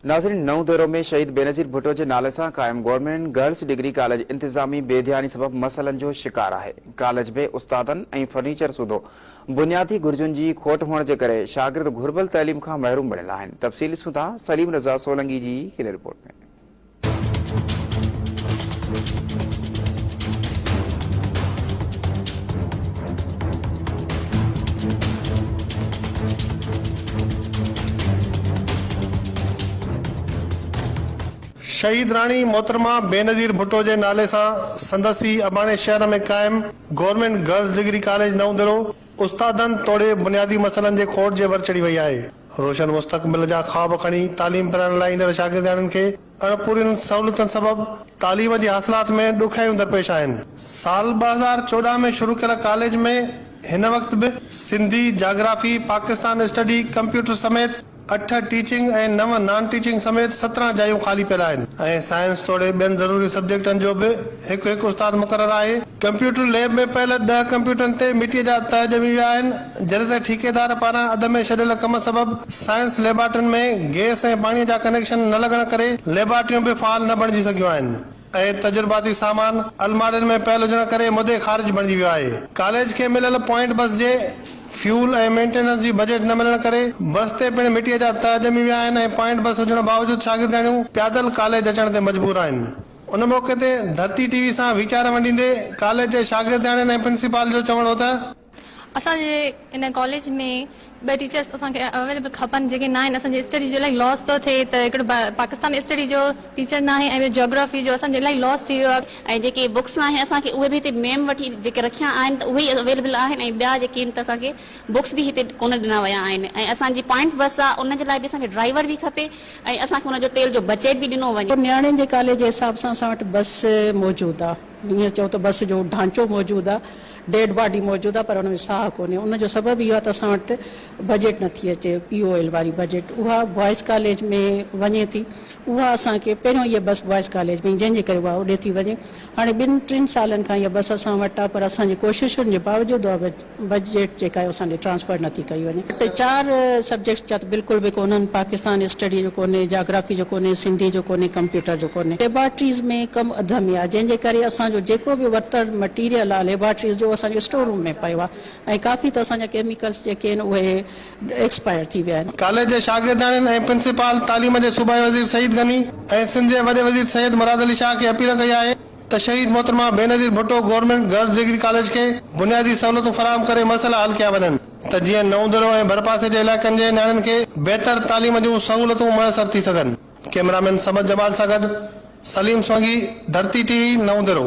नाज़रीन, नऊ दौरों में शहीद बेनज़ीर भुट्टो के नाले से कायम गवर्नमेंट गर्ल्स डिग्री कॉलेज इंतजामी बेध्यानी सबब मसलन जो शिकार है। कॉलेज में उस्तादन और फर्नीचर सूदो बुनियादी घुर्जुन की खोट होने के करे शागिर्द घुर्बल तैलीम का महरूम बनियल आहिनि। तफ़सील ॾिसूं था सलीम रज़ा सोलंगी की हिन रिपोर्ट में। शहीद रानी मोहतरमा बेनज़ीर भुट्टो के नाले से संदसी अबाणे शहर में कायम गवर्नमेंट गर्ल्स डिग्री कॉलेज नऊ दरो उस्तादन तोड़े बुनियादी मसलन के खोट जे वर चढ़ी वही है। रोशन मुस्तकबिल जा ख्वाब खणी तालीम पढ़ण लाइ ईंदड़ शागिर्दनि खे अणपूरियुनि सहूलियतुनि सबब तालीम जी हासिलात में ॾुखियायूं दरपेश आहिनि। साल 2014 में शुरू कयल कॉलेज में हिन वक्त भी Sindhi, geography, Pakistan study, computer समेत 8 टीचिंग और 9 नॉन टीचिंग समेत 17 जायूं खाली पियल आहिनि। साइंस तोड़े बेन जरूरी सब्जेक्टन जो भी एक उस्ताद मुकर्रर है। कंप्यूटर लैब में पहले 10 कंप्यूटरन ते मिट्टी जा तह जमी विया आहिनि। जॾहिं त ठेकेदार पारां अध में छॾियल कम सबब साइंस लैबोरेटरियुनि में गैस और पानी जा कनेक्शन न लगण करे लैबोरेटरियूं भी फाल न बणिजी सघियूं आहिनि ऐं तजुर्बाती सामान अलमारियुनि में पहल हुजण करे मुदे खारिज बणिजी वियो आहे। कॉलेज के मिलियल पॉइंट बस जे फ्यूल और मेंटेनेंस जी बजट न मिलण करे बस ते पिण मिट्टी जा तह जमी विया आहिनि ऐं पॉइंट बस हुजण बावजूद शागिर्दाणियूं पैदल कॉलेज अचण ते मजबूर आहिनि। उन मौके ते धरती टीवी सां वीचार वंडींदे कॉलेज जे शागिर्दाणियुनि ऐं प्रिंसिपल जो चवणो त असांजे इन कॉलेज में बे टीचर्स असांखे अवेलेबल खपनि जेके न आहिनि। असांजे स्टडी जो इलाही लॉस थो थिए त हिकिड़ो पाकिस्तान स्टडी जो टीचर न आहे ऐं जोग्राफी जो असांजो इलाही लॉस थी वियो आहे। ऐं जेके बुक्स आहिनि असांखे उहे बि हिते मैम वठी जेके रखिया आहिनि त उहे ई अवेलेबल आहिनि ऐं ॿिया जेके आहिनि त असांखे बुक्स बि हिते कोन ॾिना विया आहिनि ऐं असांजी पॉइंट बस आहे उन जे लाइ बि असांखे ड्राइवर बि खपे ऐं असांखे उन जो तेल जो बजट बि ॾिनो वञे। नियाणियुनि जे कॉलेज जे हिसाब सां असां वटि बस मौजूदु आहे। ईअं चओ त बस जो ढांचो मौजूदु आहे, डेड बॉडी मौजूदु आहे, पर हुन में साह कोन्हे। उन जो सबबु इहो आहे त असां वटि बजट नथी अचे। POL वारी बजट उहा बॉइज़ कॉलेज में वञे थी। उहा असांखे पहिरियों इहा बस बॉइज़ कॉलेज में जंहिंजे करे उहा होॾे थी वञे। हाणे 2-3 सालनि खां इहा बस असां वटि आहे, पर असांजी कोशिशुनि जे बावजूदु बजट जेका आहे असांजे ट्रांसफर नथी कई वञे। त 4 सब्जेक्ट्स जा त बिल्कुलु बि कोन्हनि। पाकिस्तान स्टडी जो कोन्हे, जाग्राफी जो कोन्हे, सिंधी जो कोन्हे, कंप्यूटर जो कोन्हे। लेबोरेटरीज़ में कमु अध में आहे, जंहिंजे करे असांजो जेको बि वरितल मटीरियल आहे लेबोरेटरीज़ जो असांजे स्टोर रूम में पियो आहे ऐं काफ़ी त असांजा केमिकल्स जेके आहिनि उहे एक्सपायर थी विया आहिनि। कॉलेज जे शागिर्दाणियुनि ऐं प्रिंसिपल तालीम जे सूबाई वज़ीर सईद गनी ऐं सिंध जे वॾे वज़ीर सैयद मुराद अली शाह खे अपील कई आहे त शहीद मोहतरमा Benazir Bhutto government girls degree college के बुनियादी सहूलियतूं फराहम करे मसइला हल कया वञनि त जीअं नऊ दरो ऐं भरपासे जे इलाइक़नि जे नियाणियुनि खे बहितर तालीम जूं सहूलियतूं मुयसर थी सघनि। कैमरामैन समद जमाल सां गॾु सलीम सोंगी, धरती टीवी, नऊ दरो।